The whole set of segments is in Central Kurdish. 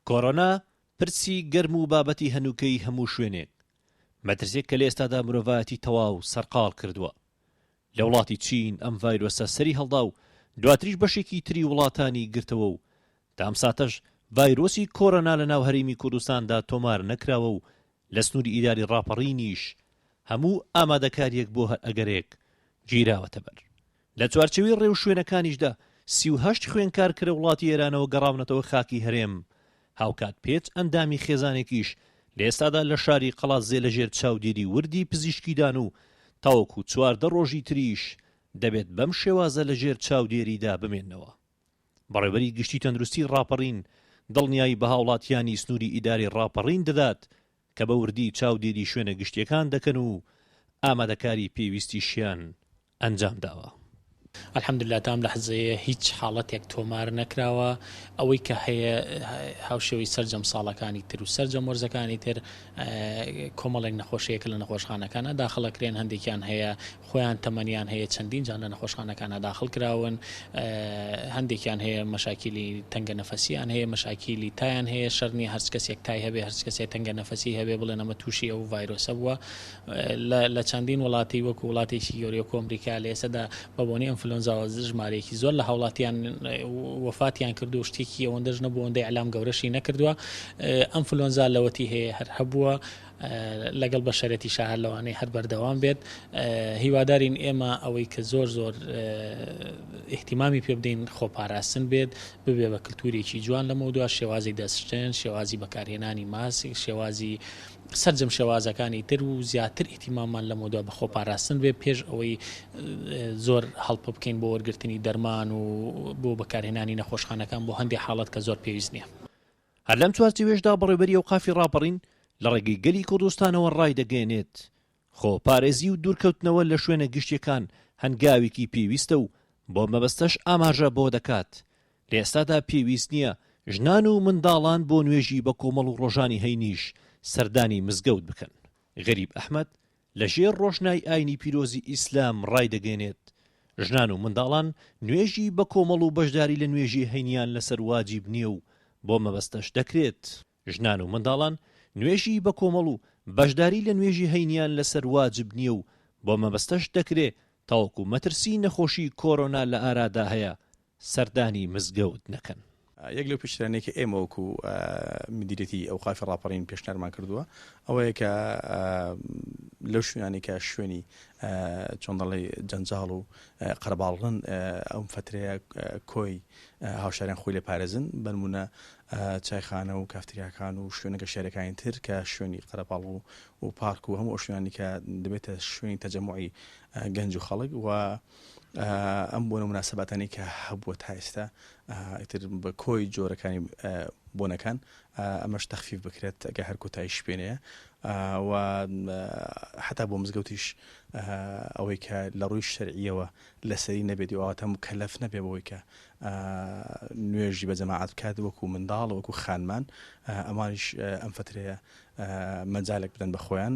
کۆڕۆنا پرسی گەرم و بابەتی هەنووکەی هەموو شوێنێک مەترسێک کە لە ئێستادا مرۆڤایەتی تەواو سەرقاڵ کردووە. لە وڵاتی چین ئەم ڤایرۆسە سەری هەڵدا و دواتریش بەشێکی تری وڵاتانی گرتەوە و تا ئەم ساتەش ڤایرۆسی کۆڕۆنا لە ناو هەرێمی کوردستاندا تۆمار نەکراوە و لە سنووری ئیداری ڕاپەڕینیش هەموو ئامادەکاریەک بۆ ئەگەرێک گیراوەتە بەر. لە چوارچەوەی ڕێو شوێنەکانیشدا 38 خوێنکارکرە وڵاتی ئێرانەوە گەڕاونەتەوە خاکی هەرێم. هاوکات پێچ ئەندامی خێزانێکیش لە ئێستادا لە شاری قەڵازێ لەژێر چاودێری وردی پزیشکیدان و تاوەکو 14 ڕۆژی تریش دەبێت بەم شێوازە لەژێر چاودێریدا بمێننەوە. بەڕێوەبەری گشتی تەندروستی ڕاپەڕین دڵنیایی بە هاوڵاتیانی سنووری ئیداری ڕاپەڕین دەدات کە بە وردی چاودێری شوێنە گشتیەکان دەکەن و ئامادەکاری پێویستیشیان ئەنجام داوە. الحمدلله تام لە حزەیە هیچ حاڵەتێک تۆمار نەکراوە. ئەوەی کە هەیە هاوشێوی سەرجەم ساڵەکانی تر و سەرجەم وەرزەکانی تر کۆمەڵێک نەخۆشیەکە لە نەخۆشخانەکانە داخڵەکرێن. هەندێکیان هەیە خۆیان تەمەنیان هەیە چەندین جان لە نەخۆشخانەکانە داخڵ کراون. هەندێکیان هەیە مەشاکیلی تەنگە نەفەسییان هەیە، مەشاکیلی تایان هەیە. شەرنی هەر کەسێک تای هەبێ، هەر کەسێک تەنگە نەفەسی هەبێ بڵێن ئەمە تووشی ئەو ڤایرۆسە بووە. لە چەندین وڵاتی وەکو وڵاتێکی یۆریۆ ئەمریکا لە ئێستادا بەبوونی ئەنفلۆنزاوە ژمارەیەکی زۆر لە هاوڵاتیان وەفاتیان کردو و شتێکی ئەوەندەش نەبوو ئەوەندەی ئەلام گەورەشی نەکردووە. ئەنفلۆنزا لەوەتی هەیە هەر هەبووە لەگەڵ بەشەرەتی شاهر لەوانەیە هەر بەردەوام بێت. هیوادارین ئێمە ئەوەی کە زۆر احتیمامی پێ بدەین خۆپاراستن بێت، ببێ بە کللتورێکی جوان لەمەوە شێوازی دەستشتێن، شێوازی بەکارهێنانی ماسی، شێوازی سەرجەم شێوازەکانی تر و زیاتر ئیتیمامان لەمەوە بە خۆپاراستن بێ پێش ئەوەی زۆر هەڵپە بکەین بۆ وەرگرتنی دەرمان و بۆ بەکارهێنانی نەخۆشخانەکان بۆ هەندێک حاڵەت کە زۆر پێویست نییە. هەر لەم چوارچێوێشدا بەڕێوەبەری ئەو قافی ڕاپەڕین لە ڕێگەی گەلی کوردستانەوە ڕای دەگەێنێت خۆپارێزی و دوورکەوتنەوە لە شوێنە گشتیەکان هەنگاوێکی پێویستە و بۆ مەبەستەش ئاماژە بۆ دەکات. لە ئێستادا پێویست نییە ژنان و منداڵان بۆ نوێژی بە کۆمەڵ و ڕۆژانی هەینیش سەردانی مزگەوت بکەن. غەریب ئەحمەد لە ژێر ڕۆژنای ئاینی پیرۆزی ئیسلام ڕای دەگەێنێت ژنان و منداڵان نوێژی بە کۆمەڵ و بەشداری لە نوێژی هەینیان لەسەر واجیب نییە و بۆ مەبەستەش دەکرێت. ژنان و منداڵان نوێژی بە کۆمەڵ و بەشداری لە نوێژی هەینیان لەسەر واجب نییە و بۆ مەبەستەش دەکرێت تاوەکو مەترسی نەخۆشی کۆڕۆنا لە ئارادا هەیە سەردانی مزگەوت نەکەن. یەک لەو پیشرانێکی ئێمە وەکو مدیرەتی ئەو قافی ڕاپەڕین پێشنەرمان کردووە ئەوەیە کە لەو شوێنانی کە شوێنی چۆن دەڵێ جەنجاڵ و قەرەباڵغن ئەم فترەیە کۆی هاوشاریان خۆی لێ پارێزن بەنمونە چایخانە و کافتریاکان و شوێنەکە شارەکانی تر کە شوێنی قەرەباڵ و پارک و هەموو ئەو شوێنانی کە دەبێتە شوێنی تەجەموعی گەنج و خەڵک و ئەم بۆنە مناسبەتانی کە هەبووە تا ئێستا ئیتر بە کۆی جۆرەکانی بۆنەکان ئەمەش تەخفیف بکرێت ئەگە هەر کۆتاییش پێنەیە و حتا بۆ مزگەوتیش ئەوەی کە لە ڕووی شەرعیەوە لەسەری نەبێت و ئەواتە مکەلەف نەبێ بەوەی کە نوێژی بە جەماعەت بکات وەکو منداڵ وەکو خانمان ئەمانیش ئەم فترەیە مەجالێک بدەن بە خۆیان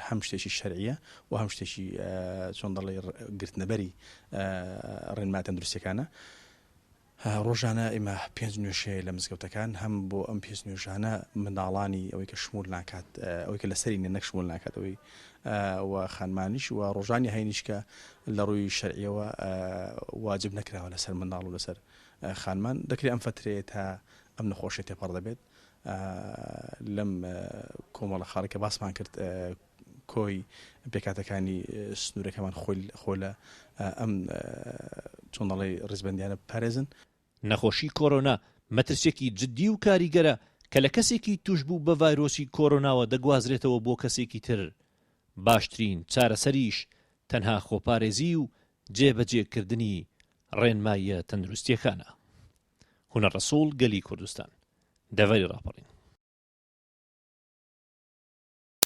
هەم شتێکی شەرعیە و هەم شتێکی چۆن دەڵێ گرتنەبەری ڕێنما تەندروستیەکانە. ڕۆژانە ئێمە 5 نوێژەیە لە مزگەوتەکان هەم بۆ ئەم 5 نوێژانە منداڵانی ئەوەی کە شمول ناکات ئەوەی کە لەسەری نەک شمول ناکات ئەوەی و خانمانیش و ڕۆژانی هەینیش کە لە ڕووی شەرعیەوە واجب نەکراوە لەسەر منداڵ و لەسەر خانمان دەکرێت ئەم فترەیە تا ئەم نەخۆشیە تێپەڕ دەبێت. لەم کۆمەڵە خاڵێکە باسمان کرد کۆی پێکاتەکانی سنوورەکەمان خۆ لە ئەم چۆن دەڵێ ڕێزبەندیانە پارێزن. نەخۆشی کۆڕۆنا مەترسێکی جددی و کاریگەرە کە لە کەسێکی توش بوو بە ڤایرۆسی کۆڕۆناوە دەگوازرێتەوە بۆ کەسێکی تر. باشترین چارەسەریش تەنها خۆپارێزی و جێبەجێکردنی ڕێنماییە تەندروستیەکانە. هونەر ڕەسوڵ گەلی کوردستان دەڤەری ڕاپەڕین.